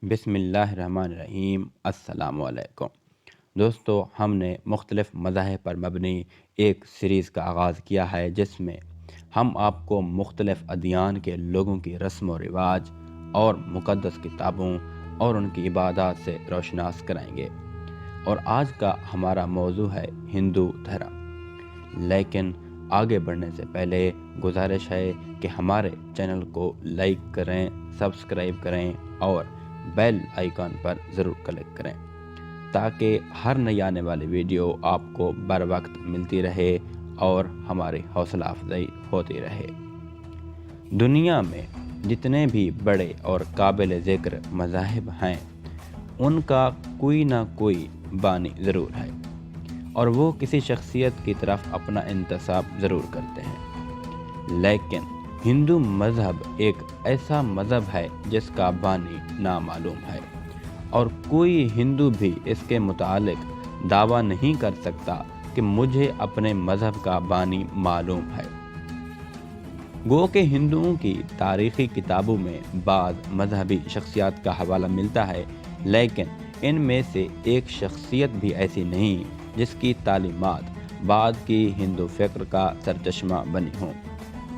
बिस्मिल्लाहिर्रहमानिर्रहीम। अस्सलाम वालेकुम दोस्तों, हमने मुख्तलिफ़ मज़ाहिब पर मबनी एक सीरीज़ का आगाज़ किया है जिसमें हम आपको मुख्तलिफ़ अदियान के लोगों की रस्म व रिवाज और मुक़द्दस किताबों और उनकी इबादत से रोशनास कराएंगे। और आज का हमारा मौजू है हिंदू धर्म। लेकिन आगे बढ़ने से पहले गुजारिश है कि हमारे चैनल को लाइक करें, सब्सक्राइब करें और बेल आइकन पर ज़रूर क्लिक करें ताकि हर नई आने वाली वीडियो आपको बर वक्त मिलती रहे और हमारी हौसला अफजाई होती रहे। दुनिया में जितने भी बड़े और काबिल ज़िक्र मज़ाहिब हैं उनका कोई ना कोई बानी ज़रूर है और वो किसी शख्सियत की तरफ अपना इंतसाब ज़रूर करते हैं। लेकिन हिंदू मज़हब एक ऐसा मज़हब है जिसका बानी नामालूम है और कोई हिंदू भी इसके मुतालिक दावा नहीं कर सकता कि मुझे अपने मज़हब का बानी मालूम है। गो के हिंदुओं की तारीख़ी किताबों में बाज़ मजहबी शख्सियत का हवाला मिलता है, लेकिन इनमें से एक शख्सियत भी ऐसी नहीं जिसकी तालीमात बाद की हिंदू फ़िक्र का सरचश्मा बनी हों।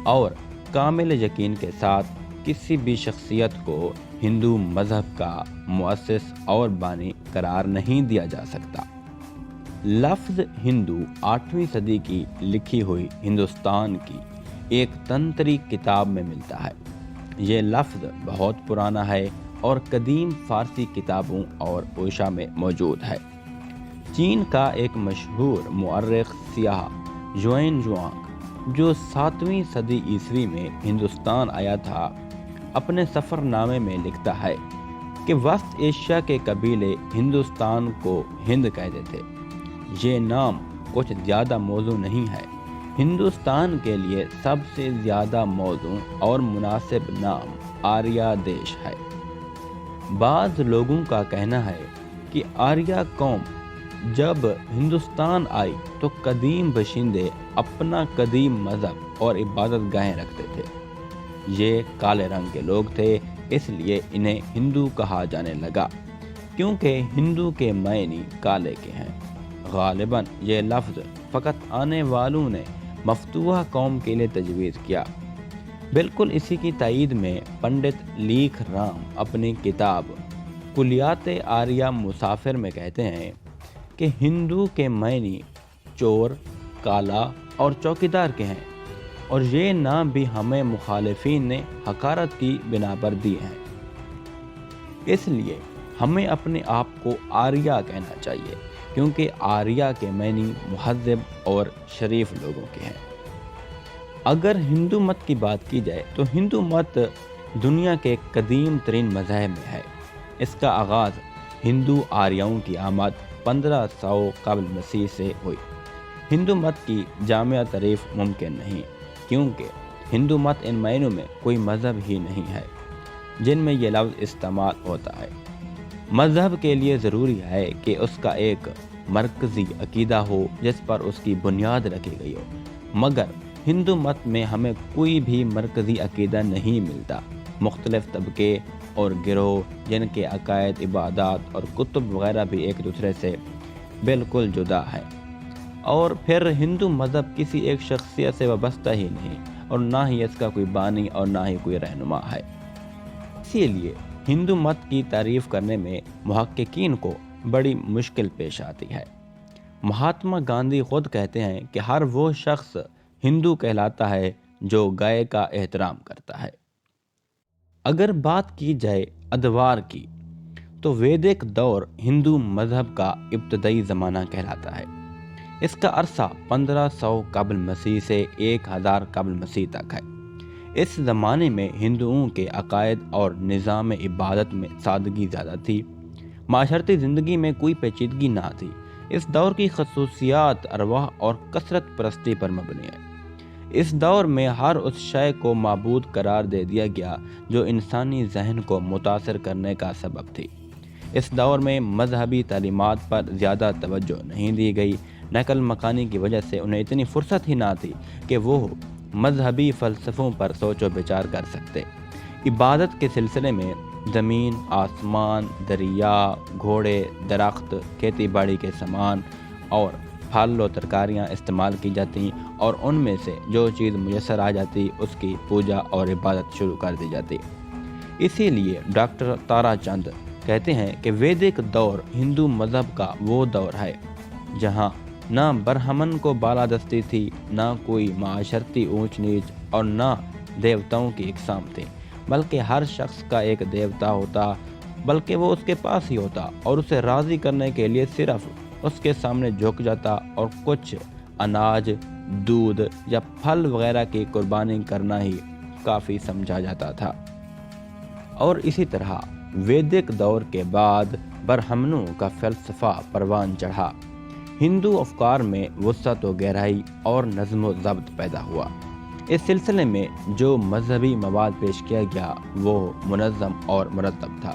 और कामिल यकीन के साथ किसी भी शख्सियत को हिंदू मज़हब का मुअस्सिस और बानी करार नहीं दिया जा सकता। लफ्ज़ हिंदू 8वीं सदी की लिखी हुई हिंदुस्तान की एक तंत्री किताब में मिलता है। ये लफ्ज़ बहुत पुराना है और कदीम फ़ारसी किताबों और ओशा में मौजूद है। चीन का एक मशहूर मुअर्रिख़ सियाह ज़ुआन जुआंग जो 7वीं सदी ईस्वी में हिंदुस्तान आया था, अपने सफ़रनामे में लिखता है कि वस्त एशिया के कबीले हिंदुस्तान को हिंद कहते थे। ये नाम कुछ ज़्यादा मौजू नहीं है। हिंदुस्तान के लिए सबसे ज़्यादा मौजू और मुनासिब नाम आर्या देश है। बाज़ लोगों का कहना है कि आर्या कौम जब हिंदुस्तान आई तो कदीम बशिंदे अपना कदीम मज़हब और इबादत गाहें रखते थे। ये काले रंग के लोग थे, इसलिए इन्हें हिंदू कहा जाने लगा क्योंकि हिंदू के मायने काले के हैं। गालिबन ये लफ्ज़ फ़कत आने वालों ने मफ्तूहा कौम के लिए तजवीज़ किया। बिल्कुल इसी की तायीद में पंडित लीख राम अपनी किताब कुलियात आर्या मुसाफिर में कहते हैं कि हिंदू के मायने चोर, काला और चौकीदार के हैं और ये नाम भी हमें मुखालिफिन ने हकारत की बिना पर दिए हैं। इसलिए हमें अपने आप को आर्या कहना चाहिए क्योंकि आर्या के मायने मुहज़्ज़ब और शरीफ लोगों के हैं। अगर हिंदू मत की बात की जाए तो हिंदू मत दुनिया के कदीम तरीन मज़ाहिब में है। इसका आगाज़ हिंदू आर्याओं की आमद 1500 कबल मसीह से हुई। हिंदू मत की जामिया तारीफ़ मुमकिन नहीं क्योंकि हिंदू मत इन मायनों में कोई मज़हब ही नहीं है जिनमें यह लफ्ज़ इस्तेमाल होता है। मज़हब के लिए ज़रूरी है कि उसका एक मरकज़ी अकीदा हो जिस पर उसकी बुनियाद रखी गई हो, मगर हिंदू मत में हमें कोई भी मरकज़ी अकीदा नहीं मिलता। मुख्तलिफ़ तबके और गिरोह जिनके अकायद, इबादत और कुतुब वगैरह भी एक दूसरे से बिल्कुल जुदा है। और फिर हिंदू मज़हब किसी एक शख्सियत से वाबस्ता ही नहीं और ना ही इसका कोई बानी और ना ही कोई रहनुमा है। इसीलिए हिंदू मत की तारीफ़ करने में मुहक्किकीन को बड़ी मुश्किल पेश आती है। महात्मा गांधी खुद कहते हैं कि हर वो शख्स हिंदू कहलाता है जो गाय का एहतराम करता है। अगर बात की जाए अदवार की तो वैदिक दौर हिंदू मज़हब का इब्तदाई ज़माना कहलाता है। इसका अरसा 1500 कबल मसीह से 1000 कबल मसीह तक है। इस ज़माने में हिंदुओं के अकायद और निज़ाम इबादत में सादगी ज़्यादा थी। माशरती ज़िंदगी में कोई पेचीदगी ना थी। इस दौर की खसूसियात अरवाह और कसरत परस्ती पर मबनी है। इस दौर में हर उस शय को माबूद करार दे दिया गया जो इंसानी जहन को मुतासर करने का सबब थी। इस दौर में मजहबी तालीमात पर ज़्यादा तवज्जो नहीं दी गई। नकल मकानी की वजह से उन्हें इतनी फुर्सत ही ना थी कि वो मजहबी फ़लसफ़ों पर सोचो विचार कर सकते। इबादत के सिलसिले में زمین، آسمان، دریا، گھوڑے، درخت، کھیتی باڑی کے سامان اور پھل و ترکاریاں استعمال کی جاتی اور ان میں سے جو چیز میسر آ جاتی اس کی پوجا اور عبادت شروع کر دی جاتی۔ اسی لیے ڈاکٹر تارا چند کہتے ہیں کہ ویدک دور ہندو مذہب کا وہ دور ہے جہاں نہ برہمن کو بالادستی تھی، نہ کوئی معاشرتی اونچ نیچ اور نہ دیوتاؤں کی اقسام تھی، بلکہ ہر شخص کا ایک دیوتا ہوتا، بلکہ وہ اس کے پاس ہی ہوتا اور اسے راضی کرنے کے لیے صرف اس کے سامنے جھک جاتا اور کچھ اناج، دودھ یا پھل وغیرہ کی قربانی کرنا ہی کافی سمجھا جاتا تھا۔ اور اسی طرح ویدک دور کے بعد برہمنوں کا فلسفہ پروان چڑھا، ہندو افکار میں وسعت و گہرائی اور نظم و ضبط پیدا ہوا۔ اس سلسلے میں جو مذہبی مواد پیش کیا گیا وہ منظم اور مرتب تھا،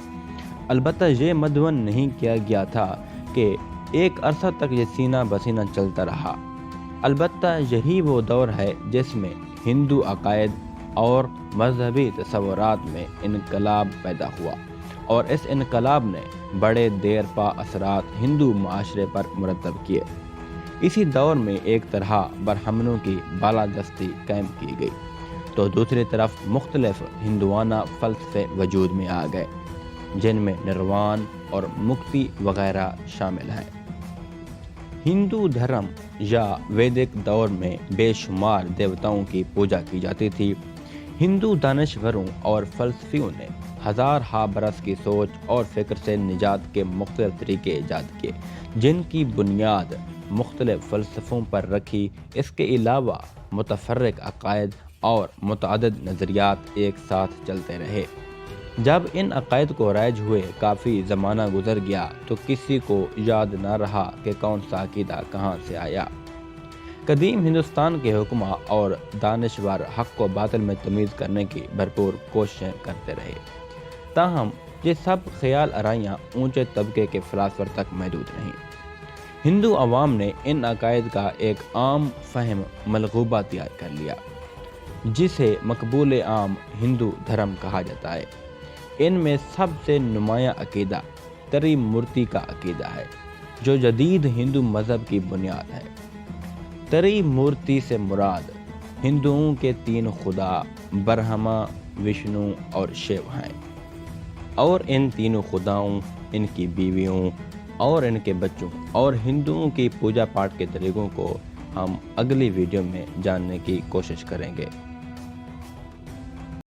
البتہ یہ مدون نہیں کیا گیا تھا کہ ایک عرصہ تک یہ سینہ بسینہ چلتا رہا۔ البتہ یہی وہ دور ہے جس میں ہندو عقائد اور مذہبی تصورات میں انقلاب پیدا ہوا اور اس انقلاب نے بڑے دیر پا اثرات ہندو معاشرے پر مرتب کیے۔ اسی دور میں ایک طرح برہمنوں کی بالادستی قائم کی گئی تو دوسری طرف مختلف ہندوانہ فلسفے وجود میں آ گئے جن میں نروان اور مکتی وغیرہ شامل ہیں۔ ہندو دھرم یا ویدک دور میں بے شمار دیوتاؤں کی پوجا کی جاتی تھی۔ ہندو دانشوروں اور فلسفیوں نے ہزار ہا برس کی سوچ اور فکر سے نجات کے مختلف طریقے ایجاد کیے جن کی بنیاد مختلف فلسفوں پر رکھی۔ اس کے علاوہ متفرق عقائد اور متعدد نظریات ایک ساتھ چلتے رہے۔ جب ان عقائد کو رائج ہوئے کافی زمانہ گزر گیا تو کسی کو یاد نہ رہا کہ کون سا عقیدہ کہاں سے آیا۔ قدیم ہندوستان کے حکماں اور دانشور حق و باطل میں تمیز کرنے کی بھرپور کوششیں کرتے رہے، تاہم یہ سب خیال آرائیاں اونچے طبقے کے فلاسفر تک محدود رہیں۔ ہندو عوام نے ان عقائد کا ایک عام فہم ملغوبہ تیار کر لیا جسے مقبول عام ہندو دھرم کہا جاتا ہے۔ ان میں سب سے نمایاں عقیدہ تری مورتی کا عقیدہ ہے جو جدید ہندو مذہب کی بنیاد ہے۔ تری مورتی سے مراد ہندوؤں کے تین خدا برہما، وشنو اور شیو ہیں، اور ان تینوں خداؤں، ان کی بیویوں اور ان کے بچوں اور ہندوؤں کی پوجا پاٹ کے طریقوں کو ہم اگلی ویڈیو میں جاننے کی کوشش کریں گے۔